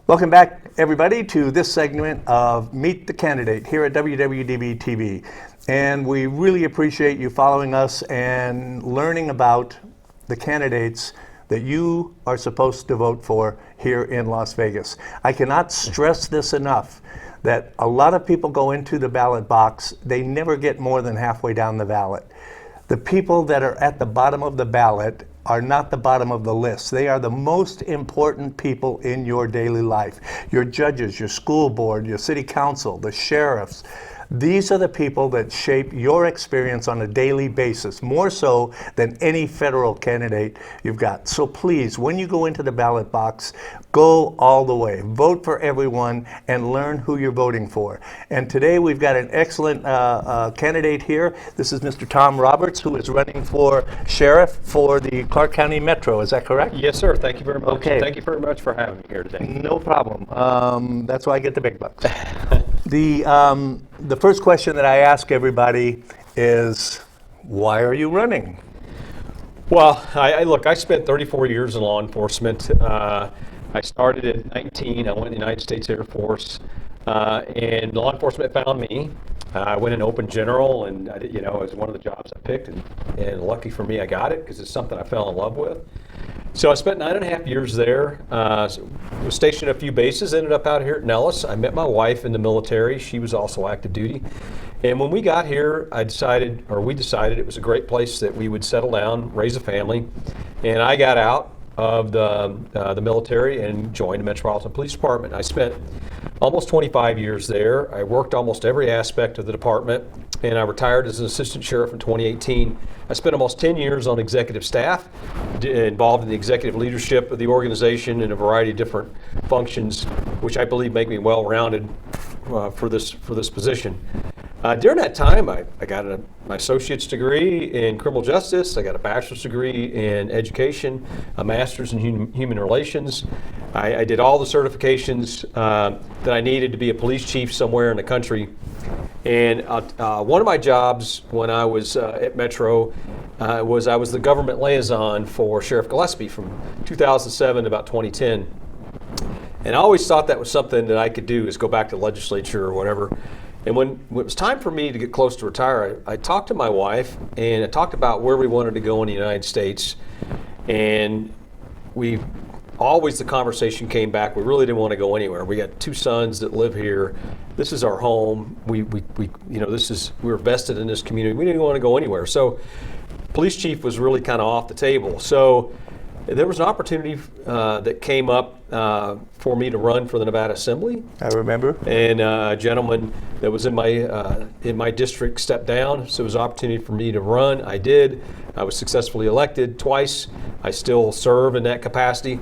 Welcome back, everybody, to this segment of Meet the Candidate here at WWDB.TV. And we really appreciate you following us and learning about the candidates that you are supposed to vote for here in Las Vegas. I cannot stress this enough, that a lot of people go into the ballot box, they never get more than halfway down the ballot. The people that are at the bottom of the ballot are not the bottom of the list. They are the most important people in your daily life. Your judges, your school board, your city council, the sheriffs. These are the people that shape your experience on a daily basis, more so than any federal candidate you've got. So please, when you go into the ballot box, go all the way. Vote for everyone and learn who you're voting for. And today we've got an excellent candidate here. This is Mr. Tom Roberts, who is running for sheriff for the Clark County Metro. Is that correct? Yes, sir. Thank you very much. Okay. Thank you very much for having me here today. No problem. That's why I get the big bucks. The first question that I ask everybody is, why are you running? Well, I spent 34 years in law enforcement. I started at 19. I went in the United States Air Force, and law enforcement found me. I went in open general, and it was one of the jobs I picked, and lucky for me, I got it because it's something I fell in love with. So I spent 9.5 years there, was stationed at a few bases, ended up out here at Nellis. I met my wife in the military. She was also active duty. And when we got here, we decided it was a great place that we would settle down, raise a family. And I got out of the military and joined the Metropolitan Police Department. I spent almost 25 years there. I worked almost every aspect of the department, and I retired as an assistant sheriff in 2018. I spent almost 10 years on executive staff, involved in the executive leadership of the organization in a variety of different functions, which I believe make me well-rounded for this position. During that time, I got my associate's degree in criminal justice. I got a bachelor's degree in education, a master's in human relations. I did all the certifications that I needed to be a police chief somewhere in the country. And one of my jobs when I was at Metro was I was the government liaison for Sheriff Gillespie from 2007 to about 2010. And I always thought that was something that I could do, is go back to the legislature or whatever. And when it was time for me to get close to retire, I talked to my wife and I talked about where we wanted to go in the United States. And the conversation came back, we really didn't want to go anywhere. We got 2 sons that live here. This is our home. We were vested in this community. We didn't want to go anywhere. So police chief was really kind of off the table. So there was an opportunity that came up for me to run for the Nevada Assembly. I remember. And a gentleman that was in my district stepped down, so it was an opportunity for me to run. I did. I was successfully elected twice. I still serve in that capacity.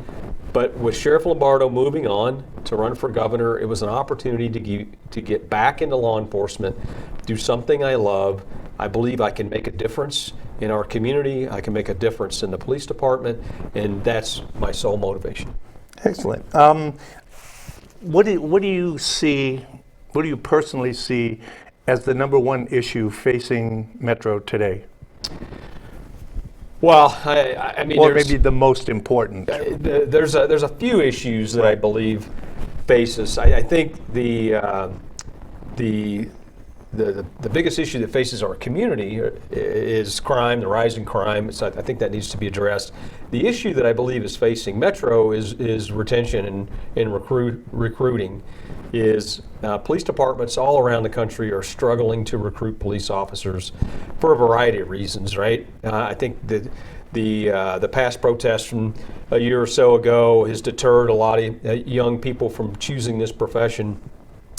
But with Sheriff Lombardo moving on to run for governor, it was an opportunity to get back into law enforcement, do something I love. I believe I can make a difference in our community. I can make a difference in the police department, and that's my sole motivation. Excellent. What do you see? What do you personally see as the number one issue facing Metro today? Well, I mean, or maybe the most important. There's a few issues that I believe face us. I think the biggest issue that faces our community is crime, the rising crime. So I think that needs to be addressed. The issue that I believe is facing Metro is retention and recruiting. Police departments all around the country are struggling to recruit police officers for a variety of reasons, right? I think that the past protests from a year or so ago has deterred a lot of young people from choosing this profession.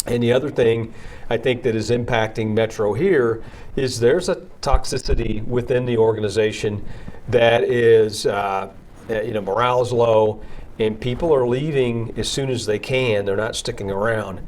And the other thing I think that is impacting Metro here is there's a toxicity within the organization that is, morale is low, and people are leaving as soon as they can. They're not sticking around.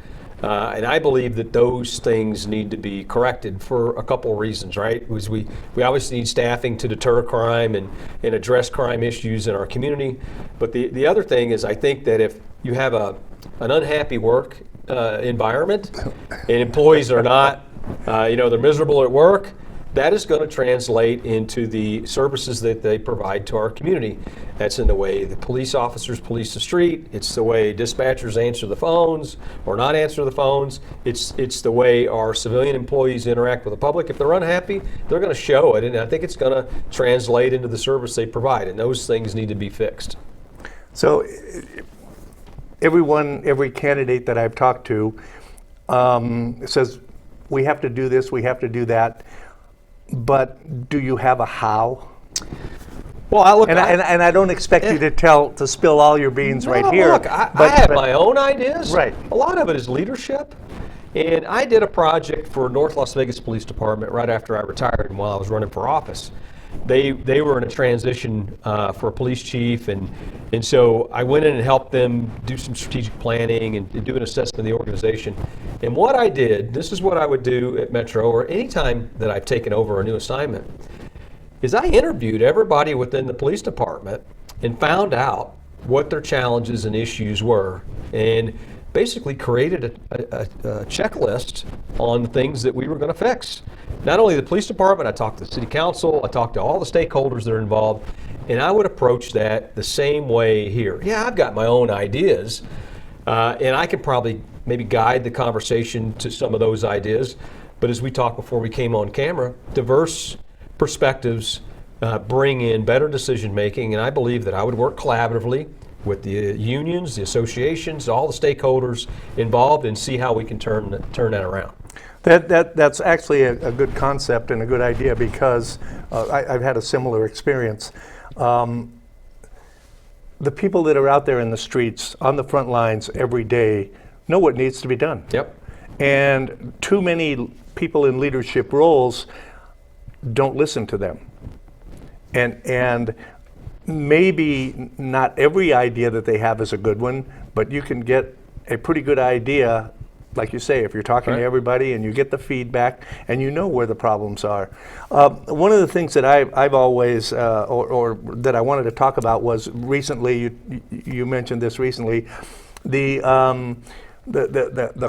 And I believe that those things need to be corrected for a couple of reasons, right? Because we obviously need staffing to deter crime and address crime issues in our community. But the other thing is I think that if you have an unhappy work environment and employees are not, they're miserable at work, that is going to translate into the services that they provide to our community. That's in the way the police officers police the street. It's the way dispatchers answer the phones or not answer the phones. It's the way our civilian employees interact with the public. If they're unhappy, they're going to show it, and I think it's going to translate into the service they provide, and those things need to be fixed. So every candidate that I've talked to says, we have to do this, we have to do that, but do you have a how? Well, I don't expect you to spill all your beans right here. Look, I have my own ideas. Right. A lot of it is leadership. And I did a project for North Las Vegas Police Department right after I retired and while I was running for office. They were in a transition for a police chief, and so I went in and helped them do some strategic planning and do an assessment of the organization. And what I did, this is what I would do at Metro or any time that I've taken over a new assignment, is I interviewed everybody within the police department and found out what their challenges and issues were, and basically created a checklist on the things that we were going to fix. Not only the police department, I talked to the city council, I talked to all the stakeholders that are involved, and I would approach that the same way here. Yeah, I've got my own ideas, and I could probably maybe guide the conversation to some of those ideas, but as we talked before we came on camera, diverse perspectives bring in better decision making, and I believe that I would work collaboratively with the unions, the associations, all the stakeholders involved, and see how we can turn that around. That's actually a good concept and a good idea, because I've had a similar experience. The people that are out there in the streets, on the front lines every day, know what needs to be done. Yep. And too many people in leadership roles don't listen to them. And maybe not every idea that they have is a good one, but you can get a pretty good idea, like you say, if you're talking to everybody and you get the feedback and you know where the problems are. One of the things that I've always, or that I wanted to talk about was recently, you mentioned this recently, the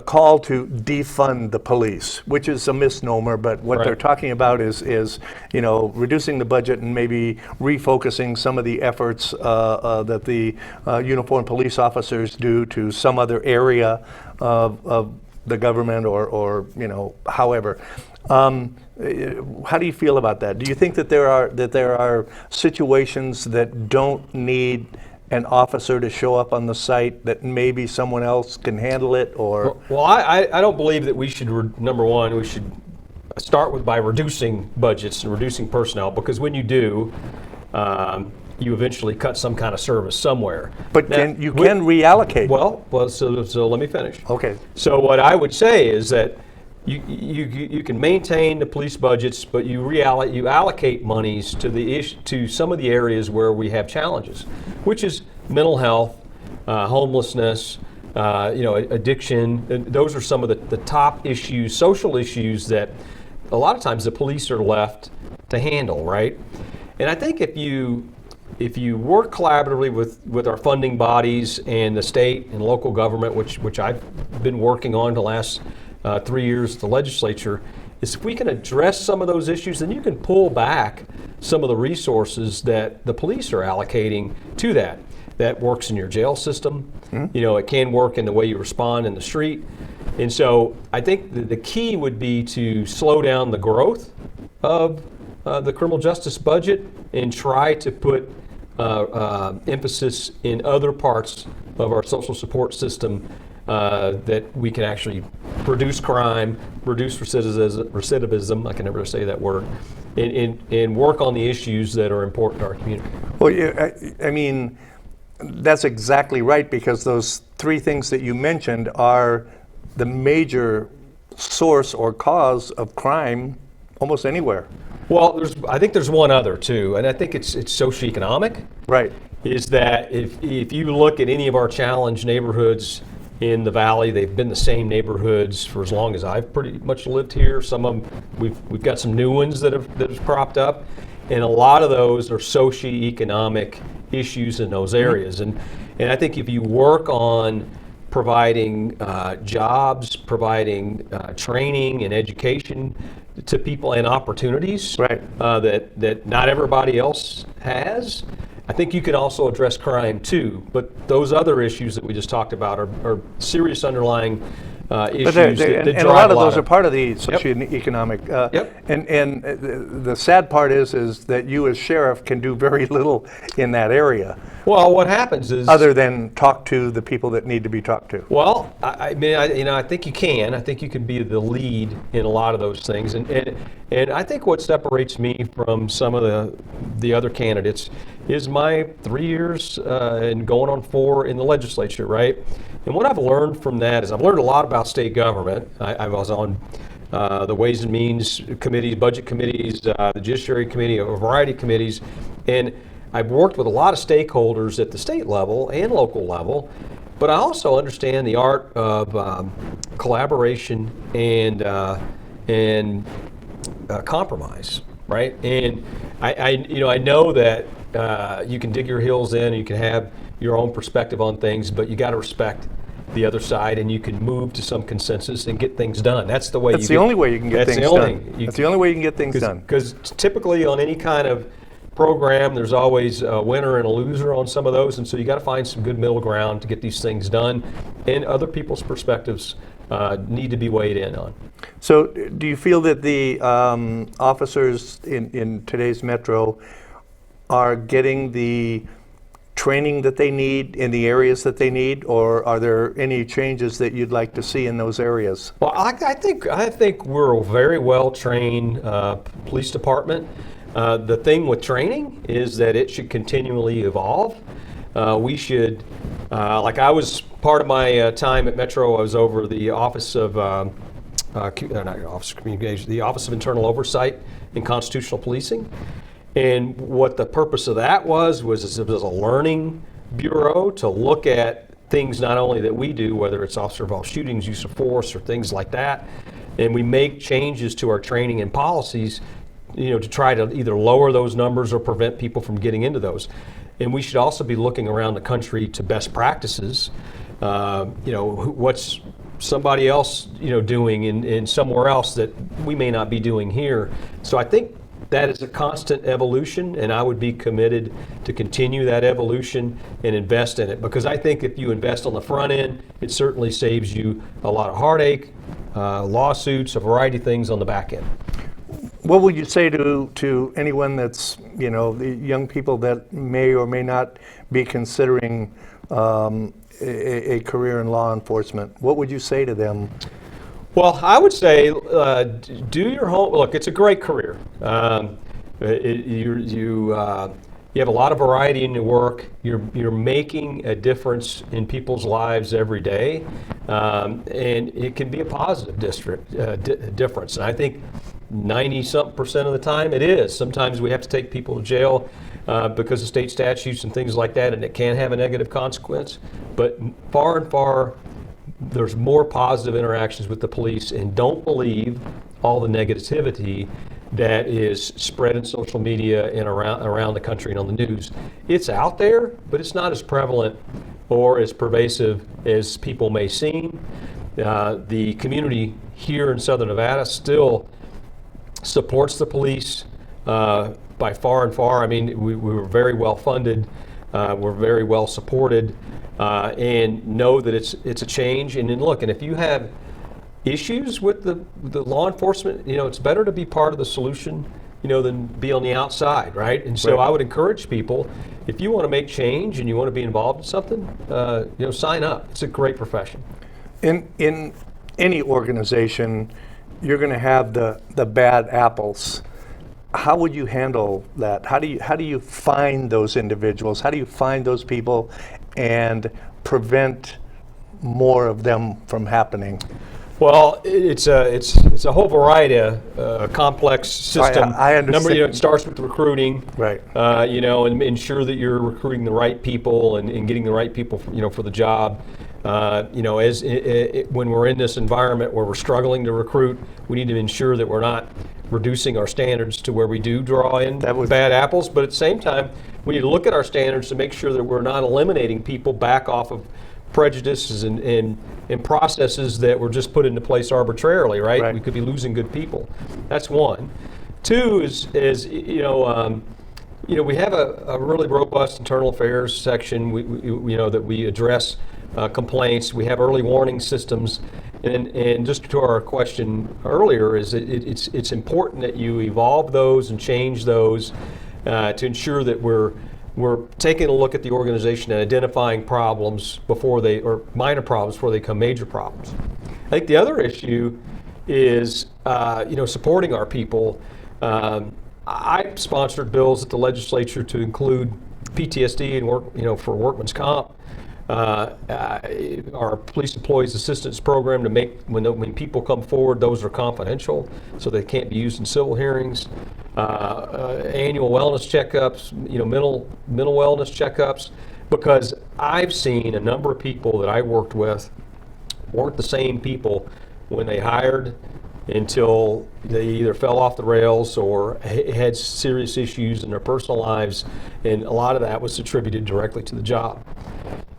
call to defund the police, which is a misnomer, but what they're talking about is reducing the budget and maybe refocusing some of the efforts that the uniformed police officers do to some other area of the government or however. How do you feel about that? Do you think that there are situations that don't need an officer to show up on the site, that maybe someone else can handle it? Or well, I don't believe that we should, number one, we should start by reducing budgets and reducing personnel, because when you do, you eventually cut some kind of service somewhere. But now, you can reallocate. Well, so let me finish. Okay. So what I would say is that you can maintain the police budgets, but you allocate monies to some of the areas where we have challenges, which is mental health, homelessness, addiction. And those are some of the top issues, social issues that a lot of times the police are left to handle, right? And I think if you work collaboratively with our funding bodies and the state and local government, which I've been working on the last 3 years at the legislature, is if we can address some of those issues, then you can pull back some of the resources that the police are allocating to that. That works in your jail system. Mm-hmm. It can work in the way you respond in the street. And so I think the key would be to slow down the growth of the criminal justice budget and try to put emphasis in other parts of our social support system that we can actually reduce crime, reduce recidivism, I can never say that word, and work on the issues that are important to our community. Well, yeah, I mean, that's exactly right, because those three things that you mentioned are the major source or cause of crime almost anywhere. Well, I think there's one other too, and I think it's socioeconomic. Right. Is that if you look at any of our challenged neighborhoods in the valley, they've been the same neighborhoods for as long as I've pretty much lived here. Some of them, we've got some new ones that have cropped up, and a lot of those are socioeconomic issues in those areas. And I think if you work on providing jobs, providing training and education to people and opportunities Right. that not everybody else has. I think you can also address crime too, but those other issues that we just talked about are serious underlying issues that And drive a lot of those are part of the socioeconomic. Yep. And the sad part is that you as sheriff can do very little in that area, Well, what happens is other than talk to the people that need to be talked to. Well, I mean, I think you can. I think you can be the lead in a lot of those things, and I think what separates me from some of the other candidates is my 3 years and going on 4 in the legislature, right? And what I've learned from that is I've learned a lot about state government. I was on the Ways and Means committees, budget committees, the Judiciary Committee, a variety of committees, and I've worked with a lot of stakeholders at the state level and local level, but I also understand the art of collaboration and compromise, right? And I know that you can dig your heels in, and you can have your own perspective on things, but you got to respect the other side, and you can move to some consensus and get things done. That's the way. That's the only way you can get things done. That's the only way you can get things done. Because typically on any kind of program, there's always a winner and a loser on some of those, and so you got to find some good middle ground to get these things done, and other people's perspectives need to be weighed in on. So do you feel that the officers in today's Metro are getting the training that they need in the areas that they need, or are there any changes that you'd like to see in those areas? Well, I think we're a very well trained police department. The thing with training is that it should continually evolve. We should, like I was part of my time at Metro, I was over the Office of, not Office of Communications, the Office of Internal Oversight and Constitutional Policing. And what the purpose of that was it was a learning bureau to look at things not only that we do, whether it's officer-involved shootings, use of force, or things like that, and we make changes to our training and policies, to try to either lower those numbers or prevent people from getting into those. And we should also be looking around the country to best practices. What's somebody else, doing in somewhere else that we may not be doing here. So I think that is a constant evolution, and I would be committed to continue that evolution and invest in it, because I think if you invest on the front end, it certainly saves you a lot of heartache, lawsuits, a variety of things on the back end. What would you say to anyone that's, the young people that may or may not be considering a career in law enforcement? What would you say to them? Well, I would say do your home. Look, it's a great career. You have a lot of variety in your work. You're making a difference in people's lives every day, and it can be a positive difference. And I think 90-something% of the time it is. Sometimes we have to take people to jail because of state statutes and things like that, and it can have a negative consequence. But far and far, there's more positive interactions with the police, and don't believe all the negativity that is spread in social media and around the country and on the news. It's out there, but it's not as prevalent or as pervasive as people may seem. The community here in Southern Nevada still supports the police by far and far. I mean, we were very well funded, we're very well supported, and know that it's a change. And then look, and if you have issues with the law enforcement, it's better to be part of the solution, than be on the outside, right? And so I would encourage people, if you want to make change and you want to be involved in something, sign up. It's a great profession. In any organization, you're going to have the bad apples. How would you handle that? How do you find those individuals? How do you find those people and prevent more of them from happening? Well, it's a whole variety of complex system. I understand. It starts with recruiting, right? And ensure that you're recruiting the right people and getting the right people, for the job. When we're in this environment where we're struggling to recruit, we need to ensure that we're not reducing our standards to where we do draw in bad apples. But at the same time, we need to look at our standards to make sure that we're not eliminating people back off of prejudices and processes that were just put into place arbitrarily, right? Right. We could be losing good people. That's one. Two is we have a really robust internal affairs section. We that we address complaints. We have early warning systems, and just to our question earlier, is it's important that you evolve those and change those to ensure that we're taking a look at the organization and identifying problems or minor problems before they become major problems. I think the other issue is supporting our people. I sponsored bills at the legislature to include PTSD and for workman's comp. Our police employees assistance program to make when people come forward, those are confidential, so they can't be used in civil hearings. Annual wellness checkups, mental wellness checkups, because I've seen a number of people that I worked with weren't the same people when they hired until they either fell off the rails or had serious issues in their personal lives, and a lot of that was attributed directly to the job.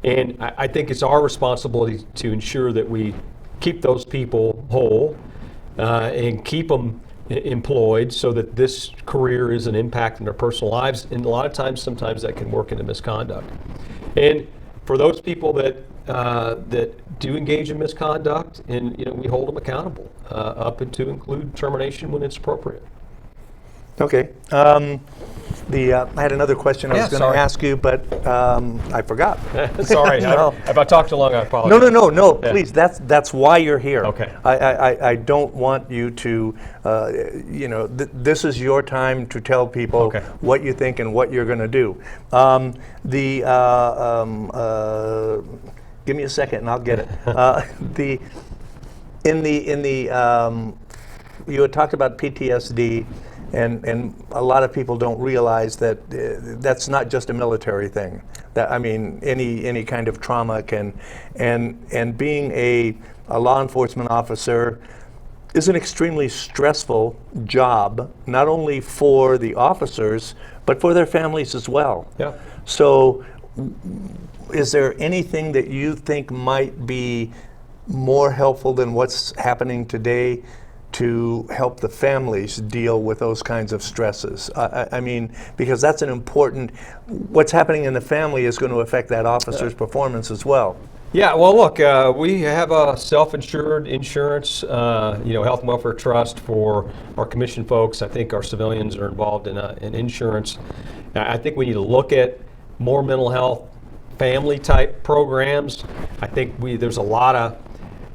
And I think it's our responsibility to ensure that we keep those people whole and keep them employed so that this career isn't impacting their personal lives. And a lot of times, sometimes that can work into misconduct. And for those people that do engage in misconduct, and we hold them accountable up and to include termination when it's appropriate. Okay. I had another question I was going sorry. to ask you, but I forgot. Sorry, No. if I talked too long, I apologize. No. Yeah. Please, that's why you're here. Okay. I don't want you to, this is your time to tell people Okay. what you think and what you're going to do. Give me a second and I'll get it. You had talked about PTSD. And a lot of people don't realize that that's not just a military thing. That any kind of trauma can, and being a law enforcement officer is an extremely stressful job, not only for the officers but for their families as well. Yeah. So, is there anything that you think might be more helpful than what's happening today to help the families deal with those kinds of stresses? Because that's an important, what's happening in the family is going to affect that officer's performance as well. Yeah, well, look, we have a self-insured insurance, health and welfare trust for our commission folks. I think our civilians are involved in insurance. I think we need to look at more mental health family type programs. I think there's a lot of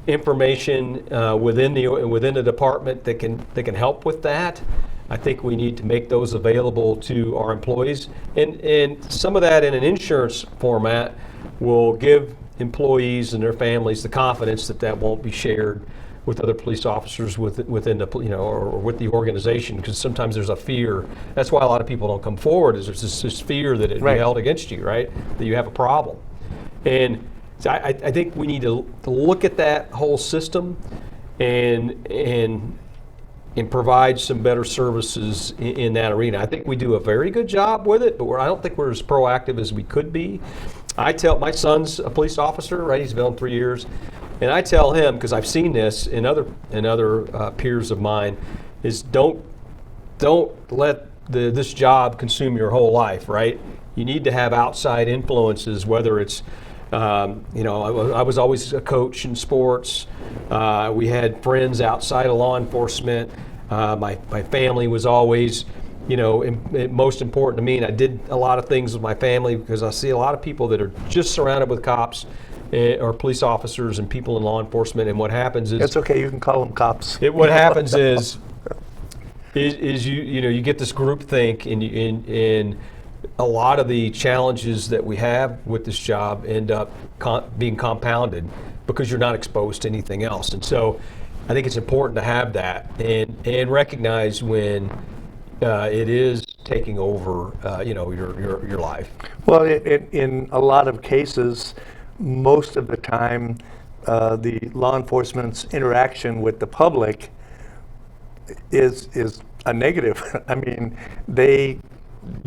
information within the department that can help with that. I think we need to make those available to our employees, and some of that in an insurance format will give employees and their families the confidence that won't be shared with other police officers within the or with the organization, because sometimes there's a fear. That's why a lot of people don't come forward, is there's this fear that it'd be held against you, right? That you have a problem. And so I think we need to look at that whole system and provide some better services in that arena. I think we do a very good job with it, but I don't think we're as proactive as we could be. My son's a police officer, right? He's been on 3 years, and I tell him, because I've seen this in other peers of mine, is don't let this job consume your whole life, right? You need to have outside influences, whether it's I was always a coach in sports. We had friends outside of law enforcement. My family was always, most important to me, and I did a lot of things with my family, because I see a lot of people that are just surrounded with cops or police officers and people in law enforcement, and what happens is... It's okay, you can call them cops. What happens is you get this group think, and a lot of the challenges that we have with this job end up being compounded because you're not exposed to anything else. And so I think it's important to have that and recognize when it is taking over your life. Well, in a lot of cases, most of the time, the law enforcement's interaction with the public is a negative. They,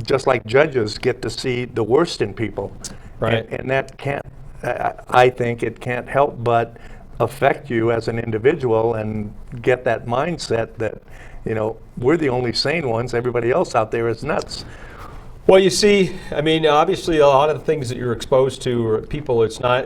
just like judges, get to see the worst in people, right? And that can't I think it can't help but affect you as an individual and get that mindset that, we're the only sane ones. Everybody else out there is nuts. Well, you see, I mean, obviously, a lot of the things that you're exposed to are people. It's not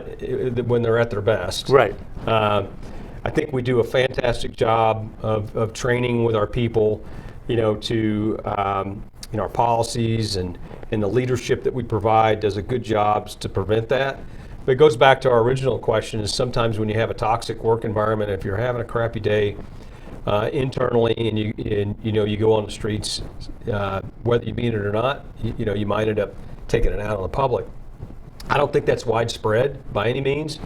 when they're at their best. Right. I think we do a fantastic job of training with our people, to our policies and the leadership that we provide does a good job to prevent that. But it goes back to our original question: is sometimes when you have a toxic work environment, if you're having a crappy day internally, and you go on the streets, whether you mean it or not, you might end up taking it out on the public. I don't think that's widespread by any means.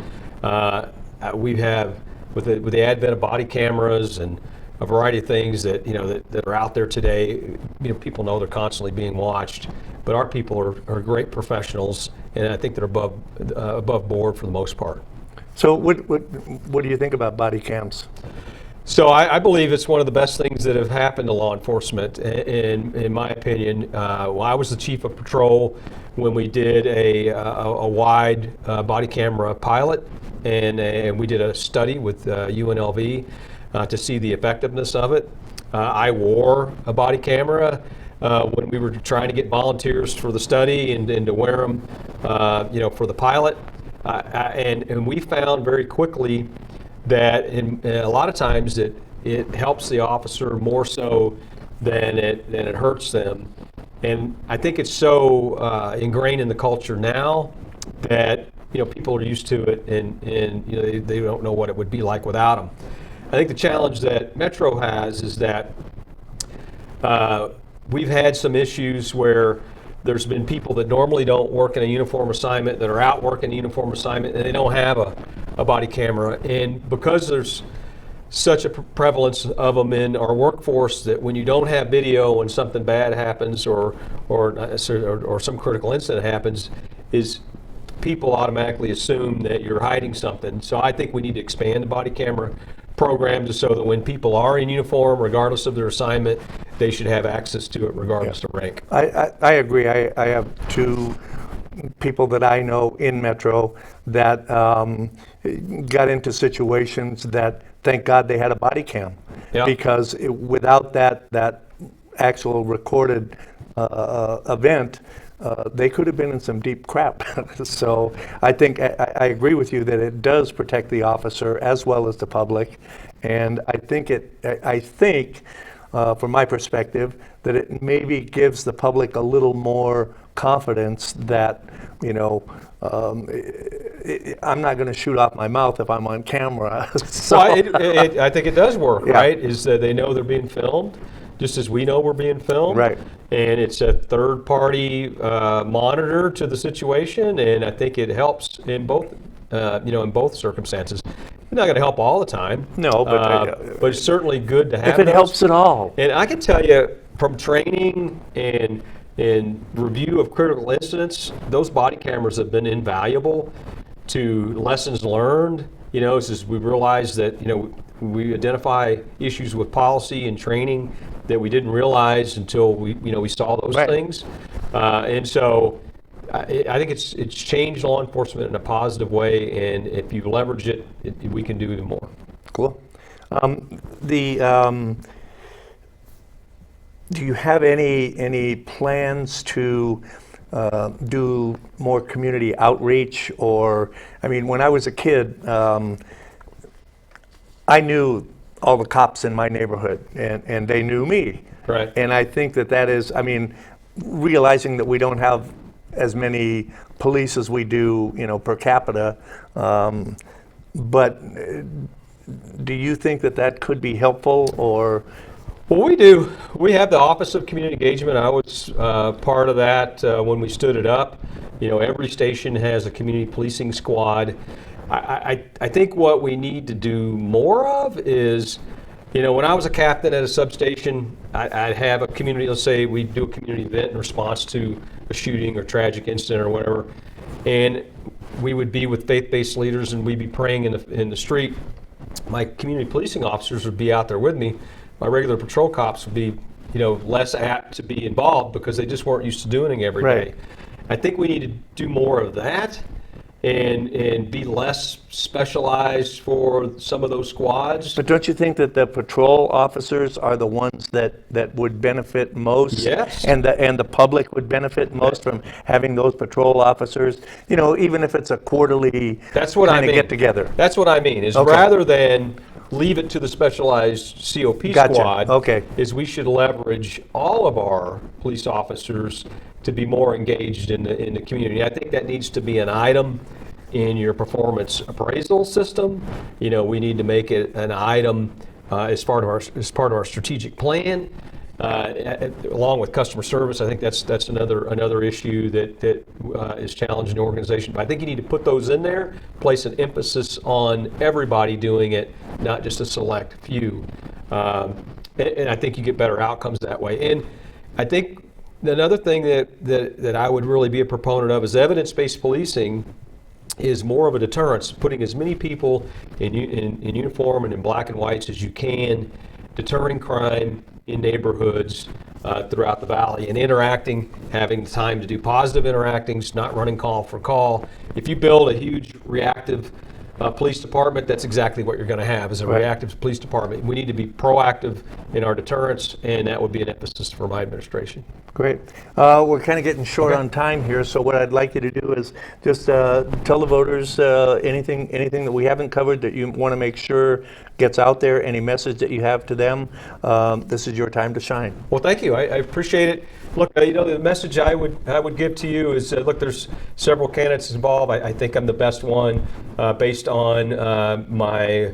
We have with the advent of body cameras and a variety of things that that are out there today. People know they're constantly being watched, but our people are great professionals, and I think they're above board for the most part. So what do you think about body cams? So I believe it's one of the best things that have happened to law enforcement, in my opinion. I was the chief of patrol when we did a wide body camera pilot, and we did a study with UNLV to see the effectiveness of it. I wore a body camera when we were trying to get volunteers for the study and to wear them, for the pilot. And we found very quickly that a lot of times that it helps the officer more so than it hurts them. And I think it's so ingrained in the culture now that people are used to it, and they don't know what it would be like without them. I think the challenge that Metro has is that we've had some issues where there's been people that normally don't work in a uniform assignment that are out working a uniform assignment, and they don't have a body camera. And because there's such a prevalence of them in our workforce, that when you don't have video when something bad happens or some critical incident happens, is people automatically assume that you're hiding something. So I think we need to expand the body camera program just so that when people are in uniform, regardless of their assignment, they should have access to it regardless of rank. I agree. I have two people that I know in Metro that got into situations that, thank God, they had a body cam. Yeah. Because without that actual recorded event, they could have been in some deep crap. So I think I agree with you that it does protect the officer as well as the public, and I think from my perspective that it maybe gives the public a little more confidence that I'm not going to shoot off my mouth if I'm on camera. So, well, I think it does work, yeah. right? Is that they know they're being filmed, just as we know we're being filmed. Right. And it's a third-party monitor to the situation, and I think it helps in both, in both circumstances. It's not going to help all the time. No, but it's certainly good to have. If it helps at all. And I can tell you from training and review of critical incidents, those body cameras have been invaluable to lessons learned. As we realize that we identify issues with policy and training that we didn't realize until we saw those right. things, and so I think it's changed law enforcement in a positive way, and if you leverage it, we can do even more. Cool. Do you have any plans to do more community outreach? Or, when I was a kid, I knew all the cops in my neighborhood, and they knew me. Right. And I think that is, realizing that we don't have as many police as we do, per capita, but do you think that could be helpful, or? Well, we do. We have the Office of Community Engagement. I was part of that when we stood it up. Every station has a community policing squad. I think what we need to do more of is, when I was a captain at a substation, I'd have a community, let's say we do a community event in response to a shooting or tragic incident or whatever, and we would be with faith-based leaders and we'd be praying in the street. My community policing officers would be out there with me. My regular patrol cops would be, less apt to be involved because they just weren't used to doing it every day. Right. I think we need to do more of that. and be less specialized for some of those squads. But don't you think that the patrol officers are the ones that would benefit most? Yes. And the public would benefit most from having those patrol officers? You know, even if it's a quarterly That's what I kind of mean. get together. That's what I mean, is Okay. rather than leave it to the specialized COP Gotcha. squad, Okay. is we should leverage all of our police officers to be more engaged in the community. I think that needs to be an item in your performance appraisal system. You know, we need to make it an item as part of our strategic plan. Along with customer service, I think that's another issue that is challenging the organization. But I think you need to put those in there, place an emphasis on everybody doing it, not just a select few. And I think you get better outcomes that way. And I think another thing that I would really be a proponent of is evidence-based policing is more of a deterrence, putting as many people in uniform and in black and whites as you can, deterring crime in neighborhoods throughout the valley, and interacting, having the time to do positive interactings, not running call for call. If you build a huge reactive police department, that's exactly what you're going to have, is a Right. reactive police department. We need to be proactive in our deterrence, and that would be an emphasis for my administration. Great. We're kind of getting short Okay. on time here, so what I'd like you to do is just tell the voters anything that we haven't covered that you want to make sure gets out there, any message that you have to them. This is your time to shine. Well, thank you. I appreciate it. Look, you know, the message I would give to you is, look, there's several candidates involved. I think I'm the best one based on my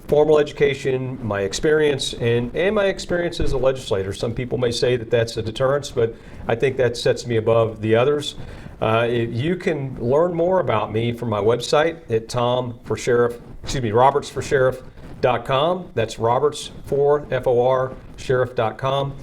formal education, my experience, and my experience as a legislator. Some people may say that that's a deterrence, but I think that sets me above the others. You can learn more about me from my website at robertsforsheriff.com. That's Roberts for FOR sheriff.com.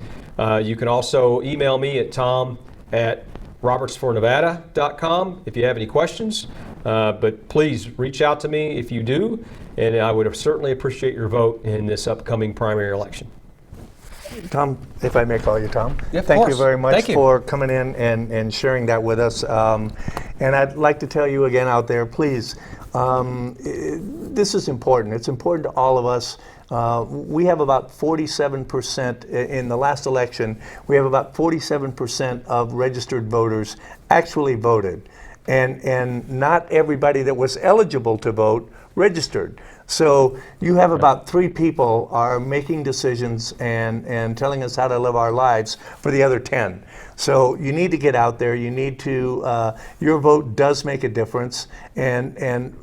You can also email me at tom@robertsfornevada.com if you have any questions. But please reach out to me if you do, and I would certainly appreciate your vote in this upcoming primary election. Tom, if I may call you Tom. Yeah, of Thank you course. very much Thank you. for coming in and sharing that with us. And I'd like to tell you again out there, please, this is important. It's important to all of us. We have about 47% in the last election. We have about 47% of registered voters actually voted, and not everybody that was eligible to vote registered. So you have about 3 people are making decisions and telling us how to live our lives for the other 10. So you need to get out there. You need to. Your vote does make a difference, and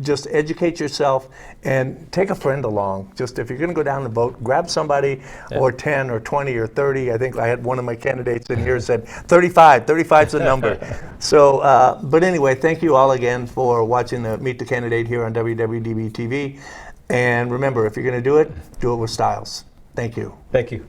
just educate yourself and take a friend along. Just if you're going to go down and vote, grab somebody, or 10 or 20 or 30. I think I had one of my candidates in here said 35. 35's the number. So, but anyway, thank you all again for watching the Meet the Candidate here on WWDB TV. And remember, if you're going to do it with styles. Thank you. Thank you.